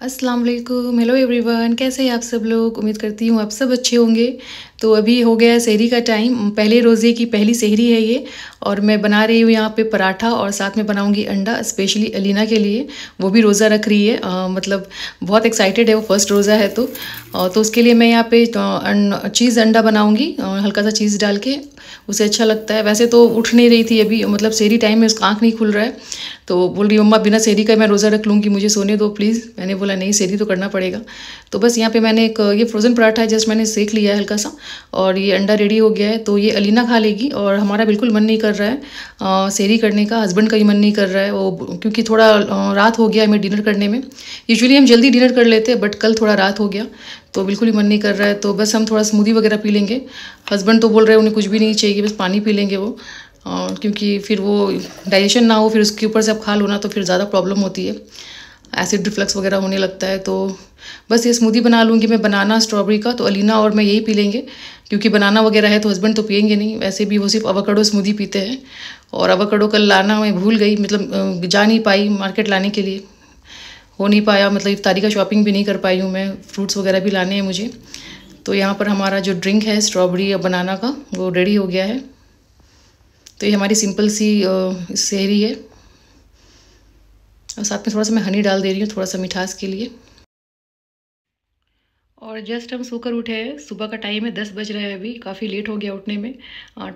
अस्सलाम वालेकुम, hello everyone, कैसे हैं आप सब लोग। उम्मीद करती हूँ आप सब अच्छे होंगे। तो अभी हो गया है सहरी का टाइम, पहले रोज़े की पहली सहरी है ये। और मैं बना रही हूँ यहाँ पे पराठा और साथ में बनाऊँगी अंडा, स्पेशली अलीना के लिए। वो भी रोज़ा रख रही है, मतलब बहुत एक्साइटेड है, वो फर्स्ट रोज़ा है। तो उसके लिए मैं यहाँ पे चीज़ अंडा बनाऊँगी, हल्का सा चीज़ डाल के। उसे अच्छा लगता है। वैसे तो उठ नहीं रही थी अभी, मतलब सहरी टाइम में उसका आँख नहीं खुल रहा है। तो बोल रही मम्मा बिना सहरी का मैं रोज़ा रख लूँगी, मुझे सोने दो प्लीज़। मैंने बोला नहीं, सहरी तो करना पड़ेगा। तो बस यहाँ पे मैंने एक ये फ्रोज़न पराठा है, जस्ट मैंने सेक लिया है हल्का सा, और ये अंडा रेडी हो गया है। तो ये अलीना खा लेगी और हमारा बिल्कुल मन नहीं कर रहा है सहरी करने का। हस्बैंड का ही मन नहीं कर रहा है वो, क्योंकि थोड़ा रात हो गया हमें डिनर करने में। यूजुअली हम जल्दी डिनर कर लेते हैं, बट कल थोड़ा रात हो गया तो बिल्कुल ही मन नहीं कर रहा है। तो बस हम थोड़ा स्मूदी वगैरह पी लेंगे। हस्बैंड तो बोल रहे हैं उन्हें कुछ भी नहीं चाहिए, बस पानी पी लेंगे वो, क्योंकि फिर वो डाइजेशन ना हो, फिर उसके ऊपर से आप खा लो ना तो फिर ज़्यादा प्रॉब्लम होती है, एसिड रिफ्लक्स वगैरह होने लगता है। तो बस ये स्मूदी बना लूँगी मैं, बनाना स्ट्रॉबेरी का। तो अलीना और मैं यही पी लेंगे, क्योंकि बनाना वगैरह है तो हस्बैंड तो पियेंगे नहीं। वैसे भी वो सिर्फ अवाकाडो स्मूदी पीते हैं। और अवाकाडो कल लाना मैं भूल गई, मतलब जा नहीं पाई मार्केट लाने के लिए, हो नहीं पाया, मतलब इफ्तारी का शॉपिंग भी नहीं कर पाई हूँ मैं, फ्रूट्स वगैरह भी लाने हैं मुझे। तो यहाँ पर हमारा जो ड्रिंक है स्ट्रॉबेरी या बनाना का, वो रेडी हो गया है। तो ये हमारी सिंपल सी सहरी है, और साथ में थोड़ा सा मैं हनी डाल दे रही हूँ, थोड़ा सा मिठास के लिए। और जस्ट हम सोकर उठे हैं, सुबह का टाइम है, 10 बज रहा है अभी, काफ़ी लेट हो गया उठने में।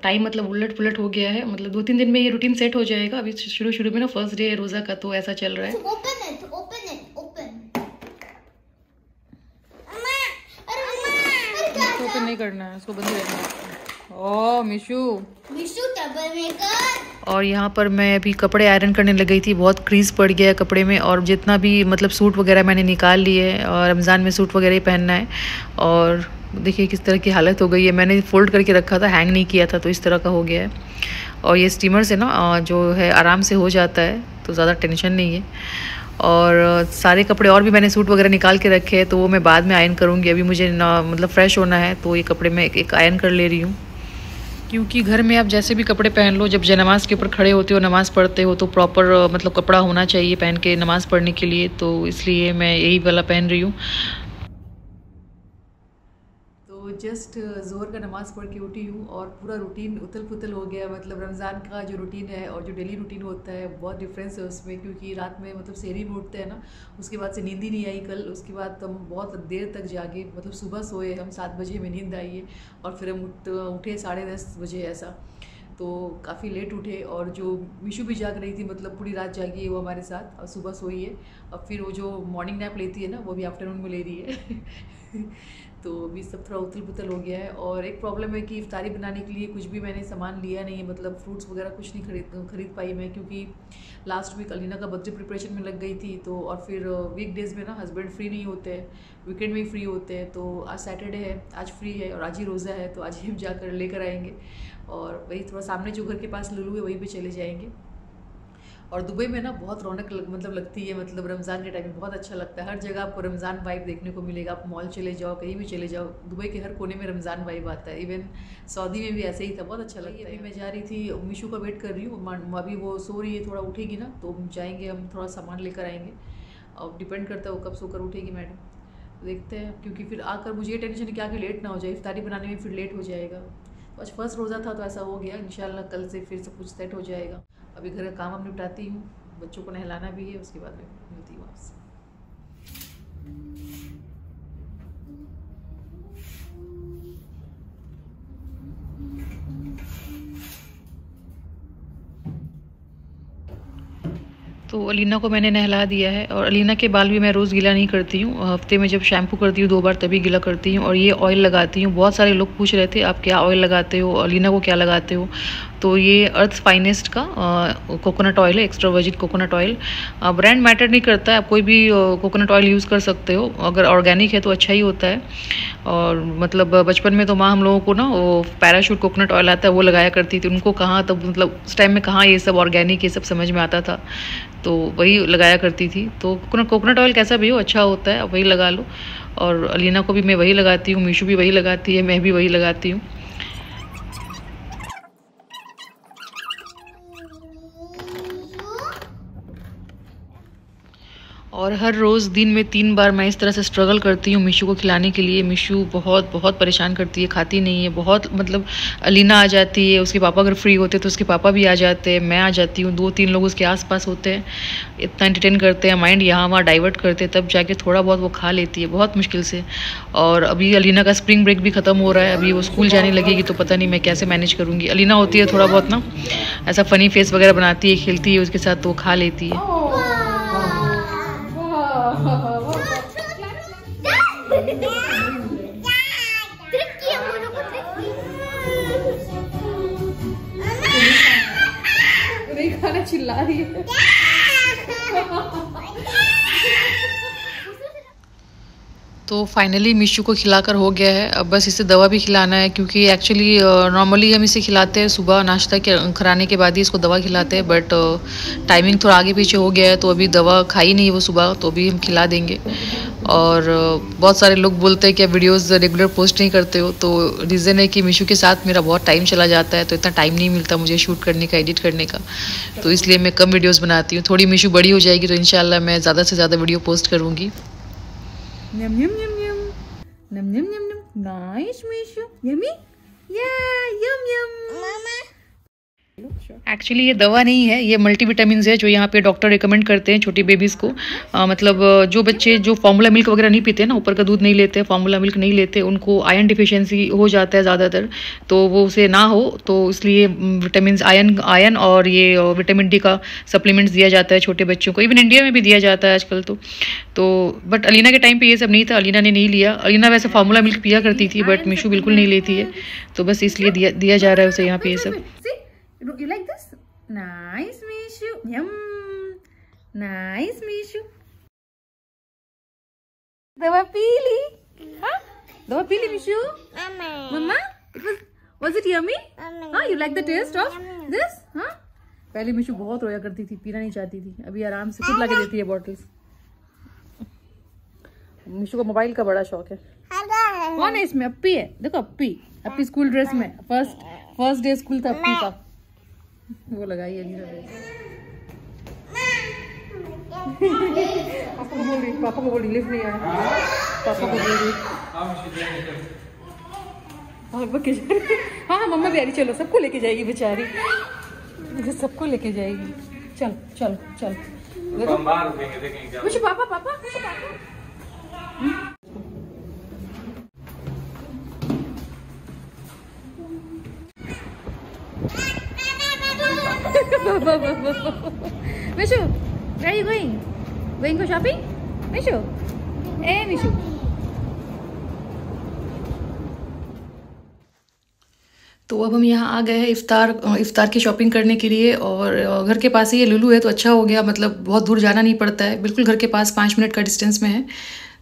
टाइम मतलब उलट पुलट हो गया है, मतलब 2-3 दिन में ये रूटीन सेट हो जाएगा। अभी शुरू शुरू में ना फर्स्ट डे है रोज़ा का, तो ऐसा चल रहा है। ओपन नहीं करना है, उसको बंद करना है। ओ मिशू ट्रबल मेकर। और यहाँ पर मैं अभी कपड़े आयरन करने लग गई थी, बहुत क्रीज पड़ गया है कपड़े में। और जितना भी मतलब सूट वगैरह मैंने निकाल लिए है, और रमज़ान में सूट वगैरह ही पहनना है। और देखिए किस तरह की हालत हो गई है, मैंने फोल्ड करके रखा था, हैंग नहीं किया था, तो इस तरह का हो गया है। और ये स्टीमर से ना जो है आराम से हो जाता है, तो ज़्यादा टेंशन नहीं है। और सारे कपड़े और भी मैंने सूट वगैरह निकाल के रखे हैं, तो वो मैं बाद में आयरन करूँगी। अभी मुझे ना मतलब फ़्रेश होना है, तो ये कपड़े मैं एक आयरन कर ले रही हूँ। क्योंकि घर में आप जैसे भी कपड़े पहन लो, जब नमाज के ऊपर खड़े होते हो, नमाज़ पढ़ते हो, तो प्रॉपर मतलब कपड़ा होना चाहिए पहन के नमाज़ पढ़ने के लिए। तो इसलिए मैं यही वाला पहन रही हूँ। तो जस्ट ज़ोहर का नमाज़ पढ़ के उठी हूँ, और पूरा रूटीन उथल पुथल हो गया। मतलब रमज़ान का जो रूटीन है और जो डेली रूटीन होता है, बहुत डिफरेंस है उसमें। क्योंकि रात में मतलब सहरी में उठते हैं ना, उसके बाद से नींद ही नहीं आई कल। उसके बाद हम बहुत देर तक जागे, मतलब सुबह सोए हम 7 बजे, में नींद आई है। और फिर हम उठे 10:30 बजे ऐसा, तो काफ़ी लेट उठे। और जो मिशू भी जाग रही थी, मतलब पूरी रात जागी है वो हमारे साथ, और सुबह सोई है। और फिर वो जो मॉर्निंग नैप लेती है ना, वो भी आफ्टरनून में ले रही है। तो अभी सब थोड़ा उथल पुथल हो गया है। और एक प्रॉब्लम है कि इफ्तारी बनाने के लिए कुछ भी मैंने सामान लिया नहीं है, मतलब फ्रूट्स वगैरह कुछ नहीं खरीद पाई मैं, क्योंकि लास्ट वीक अलीना का बर्थडे प्रिपरेशन में लग गई थी। तो और फिर वीक डेज़ में ना हस्बैंड फ्री नहीं होते हैं, वीकेंड में ही फ्री होते हैं। तो आज सैटरडे है, आज फ्री है, और आज ही रोज़ा है, तो आज ही हम जाकर लेकर आएंगे। और वही थोड़ा सामने जो घर के पास लुलू है, वहीं पे चले जाएंगे। और दुबई में ना बहुत रौनक मतलब लगती है, मतलब रमज़ान के टाइम में बहुत अच्छा लगता है। हर जगह आपको रमज़ान वाइब देखने को मिलेगा, आप मॉल चले जाओ, कहीं भी चले जाओ, दुबई के हर कोने में रमज़ान वाइब आता है। इवन सऊदी में भी ऐसे ही था, बहुत अच्छा लगता है। अभी मैं जा रही थी, मिशू का वेट कर रही हूँ, अभी वो सो रही है, थोड़ा उठेगी ना तो जाएंगे हम, थोड़ा सामान लेकर आएंगे। और डिपेंड करता है वो कब सोकर उठेगी मैडम, देखते हैं। क्योंकि फिर आकर मुझे ये टेंशन है कि आगे लेट ना हो जाए, इफ्तारी बनाने में फिर लेट हो जाएगा। तो आज फर्स्ट रोज़ा था तो ऐसा हो गया, इंशाल्लाह कल से फिर सब कुछ सेट हो जाएगा। अभी घर का काम हम निपटाती हूँ, बच्चों को नहलाना भी है, उसके बाद में मिलती हूँ आपसे। तो अलीना को मैंने नहला दिया है, और अलीना के बाल भी मैं रोज़ गीला नहीं करती हूँ, हफ्ते में जब शैम्पू करती हूँ 2 बार तभी गीला करती हूँ। और ये ऑयल लगाती हूँ, बहुत सारे लोग पूछ रहे थे आप क्या ऑयल लगाते हो, अलीना को क्या लगाते हो। तो ये अर्थ फाइनेस्ट का कोकोनट ऑयल है, extra virgin coconut oil. Brand matter नहीं करता है, आप कोई भी कोकोनट ऑयल यूज़ कर सकते हो, अगर ऑर्गेनिक है तो अच्छा ही होता है। और मतलब बचपन में तो माँ हम लोगों को ना वो पैराशूट कोकोनट ऑयल आता है वो लगाया करती थी, उनको कहाँ तब मतलब उस टाइम में कहाँ ये सब ऑर्गेनिक ये सब समझ में आता था, तो वही लगाया करती थी। तो कोकोनट ऑयल कैसा भी हो अच्छा होता है, आप वही लगा लो। और अलीना को भी मैं वही लगाती हूँ, मीशू भी वही लगाती है, मैं भी वही लगाती हूँ। और हर रोज़ दिन में 3 बार मैं इस तरह से स्ट्रगल करती हूँ मिशू को खिलाने के लिए। मिशू बहुत बहुत परेशान करती है, खाती नहीं है बहुत, मतलब अलीना आ जाती है, उसके पापा अगर फ्री होते तो उसके पापा भी आ जाते हैं, मैं आ जाती हूँ, 2-3 लोग उसके आसपास होते हैं, इतना एंटरटेन करते हैं, माइंड यहाँ वहाँ डाइवर्ट करते हैं, तब जाके थोड़ा बहुत वो खा लेती है, बहुत मुश्किल से। और अभी अलीना का स्प्रिंग ब्रेक भी ख़त्म हो रहा है, अभी वो स्कूल जाने लगेगी तो पता नहीं मैं कैसे मैनेज करूँगी। अलीना होती है थोड़ा बहुत ना ऐसा फ़नी फेस वगैरह बनाती है, खेलती है उसके साथ तो वो खा लेती है। नहीं खाना, चिल्ला रही है। तो फाइनली मिशू को खिलाकर हो गया है, अब बस इसे दवा भी खिलाना है, क्योंकि एक्चुअली नॉर्मली हम इसे खिलाते हैं सुबह नाश्ता कराने के बाद ही इसको दवा खिलाते हैं, बट टाइमिंग थोड़ा आगे पीछे हो गया है तो अभी दवा खाई नहीं वो सुबह, तो अभी हम खिला देंगे। और बहुत सारे लोग बोलते हैं कि आप वीडियोज़ रेगुलर पोस्ट नहीं करते हो, तो रीज़न है कि मिशू के साथ मेरा बहुत टाइम चला जाता है, तो इतना टाइम नहीं मिलता मुझे शूट करने का, एडिट करने का, तो इसलिए मैं कम वीडियोज़ बनाती हूँ। थोड़ी मिशू बड़ी हो जाएगी तो इंशाल्लाह मैं ज़्यादा से ज़्यादा वीडियो पोस्ट करूँगी। Yum yum yum yum. Yum yum yum yum. Nice, Mishu. Yummy? Yeah, yum yum. Mama. Actually ये दवा नहीं है, ये मल्टीविटामिन है जो यहाँ पे डॉक्टर रिकमेंड करते हैं छोटी बेबीज़ को। मतलब जो बच्चे जो फार्मूला मिल्क वगैरह नहीं पीते ना, ऊपर का दूध नहीं लेते, फार्मूला मिल्क नहीं लेते, उनको आयरन डिफिशिएंसी हो जाता है ज़्यादातर, तो वो उसे ना हो, तो इसलिए विटामिन आयरन और ये विटामिन डी का सप्लीमेंट्स दिया जाता है छोटे बच्चों को, इवन इंडिया में भी दिया जाता है आजकल तो बट अलीना के टाइम पर ये सब नहीं था, अलीना ने नहीं लिया। अलीना वैसे फार्मूला मिल्क पिया करती थी, बट मिशू बिल्कुल नहीं लेती है, तो बस इसलिए दिया जा रहा है उसे यहाँ पे ये सब। You like this? Nice, Mishu. Yum. Nice, Mishu. दवा पी ली? हाँ? दवा पी ली, Mishu? Mama? Was it yummy? हाँ? You like the taste of this? हाँ? पहले मिशू बहुत रोया करती थी, पीना नहीं चाहती थी, अभी आराम से खुद लाके देती है बॉटल्स। मिशू को मोबाइल का बड़ा शौक है। कौन है इसमें? अप्पी है, देखो अप्पी स्कूल ड्रेस में, फर्स्ट डे स्कूल था अप्पी का, वो लगाई है। पापा को बोल रही लिफ्ट नहीं आया, पापा को बोल रही हाँ मम्मा भी आ रही, चलो सबको लेके जाएगी बेचारी, सबको लेके जाएगी, चल कुछ पापा Mishu, where are you going? Going for shopping? Mishu? Hey, Mishu. तो अब हम यहाँ आ गए हैं इफ्तार की शॉपिंग करने के लिए, और घर के पास ही ये लुलू है तो अच्छा हो गया, मतलब बहुत दूर जाना नहीं पड़ता है, बिल्कुल घर के पास 5 मिनट का डिस्टेंस में है।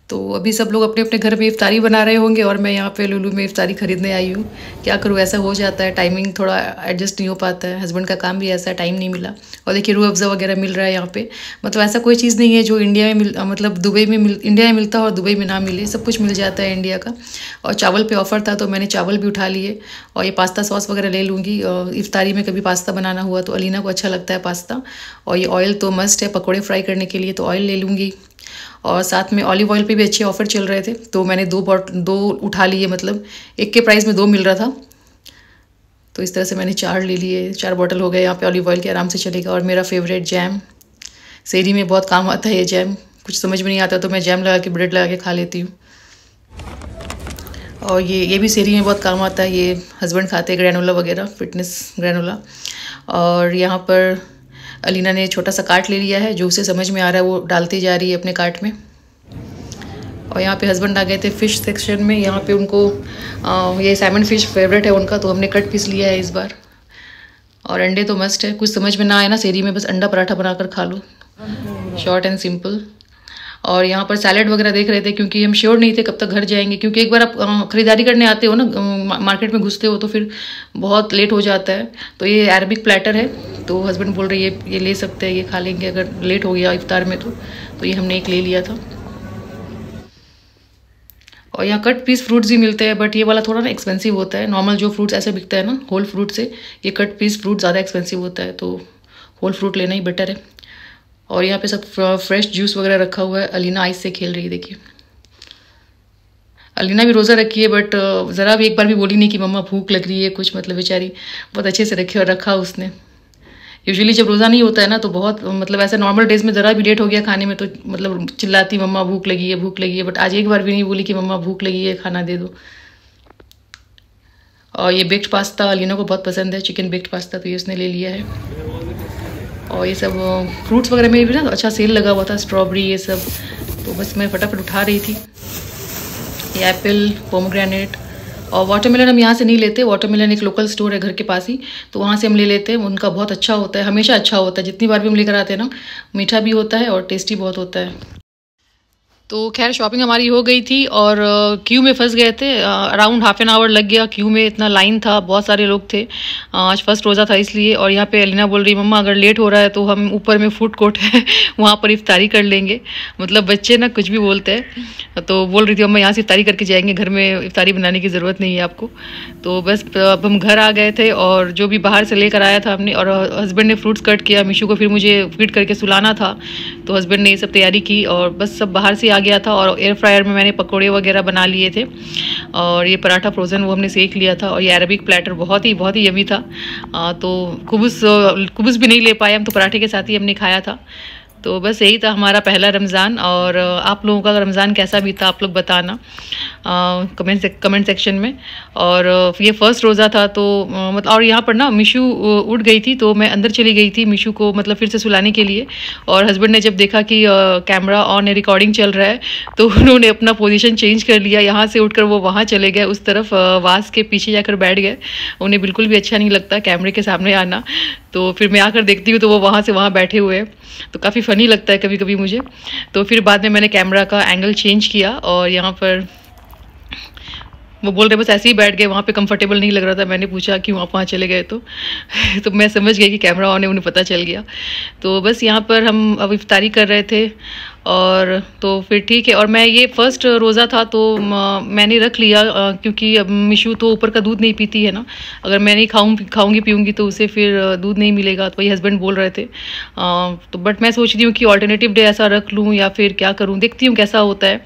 तो अभी सब लोग अपने अपने घर में इफ्तारी बना रहे होंगे और मैं यहाँ पे लुलू में इफ्तारी ख़रीदने आई हूँ। क्या करूँ, ऐसा हो जाता है, टाइमिंग थोड़ा एडजस्ट नहीं हो पाता है, हस्बैंड का काम भी ऐसा है, टाइम नहीं मिला। और देखिए रूह अफ़ज़ा वगैरह मिल रहा है यहाँ पे, मतलब ऐसा कोई चीज़ नहीं है जो इंडिया में मतलब इंडिया में मिलता है और दुबई में ना मिले, सब कुछ मिल जाता है इंडिया का। और चावल पे ऑफ़र था तो मैंने चावल भी उठा लिए, और ये पास्ता सॉस वगैरह ले लूँगी। इफ्तारी में कभी पास्ता बनाना हुआ तो अलीना को अच्छा लगता है पास्ता, और ये ऑयल तो मस्ट है पकौड़े फ्राई करने के लिए, तो ऑयल ले लूँगी। और साथ में ऑलिव ऑयल पे भी अच्छे ऑफ़र चल रहे थे तो मैंने 2 उठा लिए, मतलब एक के प्राइस में 2 मिल रहा था, तो इस तरह से मैंने 4 ले लिए, 4 बॉटल हो गए यहाँ पे ऑलिव ऑयल के, आराम से चलेगा। और मेरा फेवरेट जैम, सेरी में बहुत काम आता है ये जैम, कुछ समझ में नहीं आता तो मैं जैम लगा के ब्रेड लगा के खा लेती हूँ। और ये भी सेरी में बहुत काम आता है, ये हस्बैंड खाते हैं ग्रैनोला वगैरह, फिटनेस ग्रैनोला। और यहाँ पर अलीना ने छोटा सा कार्ट ले लिया है, जो उसे समझ में आ रहा है वो डालती जा रही है अपने कार्ट में। और यहाँ पे हस्बैंड आ गए थे फ़िश सेक्शन में, यहाँ पे उनको ये सैमन फ़िश फेवरेट है उनका, तो हमने कट पीस लिया है इस बार। और अंडे तो मस्ट है, कुछ समझ में ना आए ना सेरी में, बस अंडा पराठा बनाकर खा लो, शॉर्ट एंड सिंपल। और यहाँ पर सैलड वगैरह देख रहे थे, क्योंकि हम श्योर नहीं थे कब तक घर जाएंगे, क्योंकि एक बार आप ख़रीदारी करने आते हो ना, मार्केट में घुसते हो तो फिर बहुत लेट हो जाता है। तो ये अरबिक प्लेटर है, तो हस्बैंड बोल रहे ये ले सकते हैं, ये खा लेंगे अगर लेट हो गया इफ्तार में तो ये हमने एक ले लिया था। और यहाँ कट पीस फ्रूट्स भी मिलते हैं, बट ये वाला थोड़ा ना एक्सपेंसिव होता है। नॉर्मल जो फ्रूट्स ऐसे बिकता है ना होल फ्रूट से, ये कट पीस फ्रूट ज़्यादा एक्सपेंसिव होता है, तो होल फ्रूट लेना ही बेटर है। और यहाँ पे सब फ्रेश जूस वगैरह रखा हुआ है। अलीना आइस से खेल रही है, देखिए। अलीना भी रोज़ा रखी है, बट ज़रा भी एक बार भी बोली नहीं कि मम्मा भूख लग रही है कुछ, मतलब बेचारी बहुत अच्छे से रखा उसने। यूजुअली जब रोज़ा नहीं होता है ना तो बहुत मतलब ऐसा नॉर्मल डेज में ज़रा भी लेट हो गया खाने में तो मतलब चिल्लाती मम्मा भूख लगी है, भूख लगी है। बट आज एक बार भी नहीं बोली कि मम्मा भूख लगी है, खाना दे दो। और ये बेक्ड पास्ता अलीना को बहुत पसंद है, चिकन बेक्ड पास्ता, तो ये उसने ले लिया है। और ये सब फ्रूट्स वगैरह में भी ना अच्छा सेल लगा हुआ था, स्ट्रॉबेरी ये सब, तो बस मैं फटाफट उठा रही थी। ये एप्पल, पोमोग्रेनेट और वाटरमेलन हम यहाँ से नहीं लेते। वाटरमेलन एक लोकल स्टोर है घर के पास ही, तो वहाँ से हम ले लेते हैं। उनका बहुत अच्छा होता है, हमेशा अच्छा होता है, जितनी बार भी हम लेकर आते हैं ना, मीठा भी होता है और टेस्टी बहुत होता है। तो खैर शॉपिंग हमारी हो गई थी और क्यू में फंस गए थे। अराउंड हाफ एन आवर लग गया, क्यू में इतना लाइन था, बहुत सारे लोग थे। आज फर्स्ट रोज़ा था इसलिए। और यहाँ पे अलीना बोल रही मम्मा अगर लेट हो रहा है तो हम ऊपर में फूड कोर्ट है वहाँ पर इफ्तारी कर लेंगे। मतलब बच्चे ना कुछ भी बोलते हैं, तो बोल रही थी मम्मा यहाँ से इफ्तारी करके जाएंगे, घर में इफ्तारी बनाने की ज़रूरत नहीं है आपको। तो बस अब हम घर आ गए थे और जो भी बाहर से लेकर आया था हमने, और हस्बैंड ने फ्रूट्स कट किया, मिशू को फिर मुझे फीड करके सुलाना था, तो हस्बैंड ने ये सब तैयारी की और बस सब बाहर से आ गया था। और एयर फ्रायर में मैंने पकोड़े वगैरह बना लिए थे और ये पराठा फ्रोज़न वो हमने सेक लिया था। और ये अरबिक प्लेटर बहुत ही यमी था। तो कुबूस भी नहीं ले पाए हम, तो पराठे के साथ ही हमने खाया था। तो बस यही था हमारा पहला रमज़ान। और आप लोगों का रमज़ान कैसा बीता आप लोग बताना कमेंट सेक्शन में। और ये फ़र्स्ट रोज़ा था तो मतलब, और यहाँ पर ना मिशू उठ गई थी तो मैं अंदर चली गई थी मिशू को मतलब फिर से सुलाने के लिए। और हस्बैंड ने जब देखा कि कैमरा ऑन है, रिकॉर्डिंग चल रहा है, तो उन्होंने अपना पोजीशन चेंज कर लिया। यहाँ से उठकर वो वहाँ चले गए, उस तरफ वास के पीछे जाकर बैठ गए। उन्हें बिल्कुल भी अच्छा नहीं लगता कैमरे के सामने आना। तो फिर मैं आकर देखती हूँ तो वो वहाँ से वहाँ बैठे हुए हैं, तो काफ़ी फ़नी लगता है कभी कभी मुझे। तो फिर बाद में मैंने कैमरा का एंगल चेंज किया और यहाँ पर वो बोल रहे बस ऐसे ही बैठ गए, वहाँ पे कंफर्टेबल नहीं लग रहा था। मैंने पूछा क्यों आप वहाँ चले गए, तो मैं समझ गई कि कैमरा ऑन है, उन्हें पता चल गया। तो बस यहाँ पर हम अब इफ्तारी कर रहे थे और तो फिर ठीक है। और मैं ये फ़र्स्ट रोज़ा था तो मैंने रख लिया क्योंकि अब मिशू तो ऊपर का दूध नहीं पीती है ना, अगर मैं नहीं खाऊंगी पीऊँगी तो उसे फिर दूध नहीं मिलेगा, तो वही हस्बैंड बोल रहे थे। तो बट मैं सोच रही हूँ कि ऑल्टरनेटिव डे ऐसा रख लूँ या फिर क्या करूँ, देखती हूँ कैसा होता है।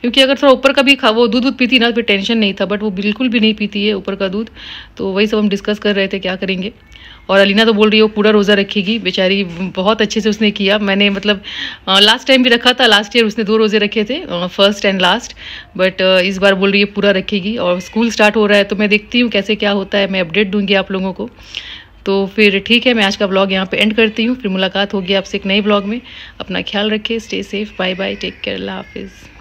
क्योंकि अगर थोड़ा ऊपर का भी वो दूध पीती ना फिर टेंशन नहीं था, बट वो बिल्कुल भी नहीं पीती है ऊपर का दूध। तो वही सब हम डिस्कस कर रहे थे क्या करेंगे। और अलीना तो बोल रही है वो पूरा रोज़ा रखेगी, बेचारी बहुत अच्छे से उसने किया। मैंने मतलब लास्ट टाइम भी रखा था, लास्ट ईयर उसने 2 रोज़े रखे थे, फर्स्ट एंड लास्ट। बट इस बार बोल रही है पूरा रखेगी। और स्कूल स्टार्ट हो रहा है तो मैं देखती हूँ कैसे क्या होता है, मैं अपडेट दूँगी आप लोगों को। तो फिर ठीक है, मैं आज का व्लॉग यहाँ पे एंड करती हूँ। फिर मुलाकात होगी आपसे एक नए व्लॉग में। अपना ख्याल रखें, stay safe, bye bye, take care, अल्लाह हाफिज़।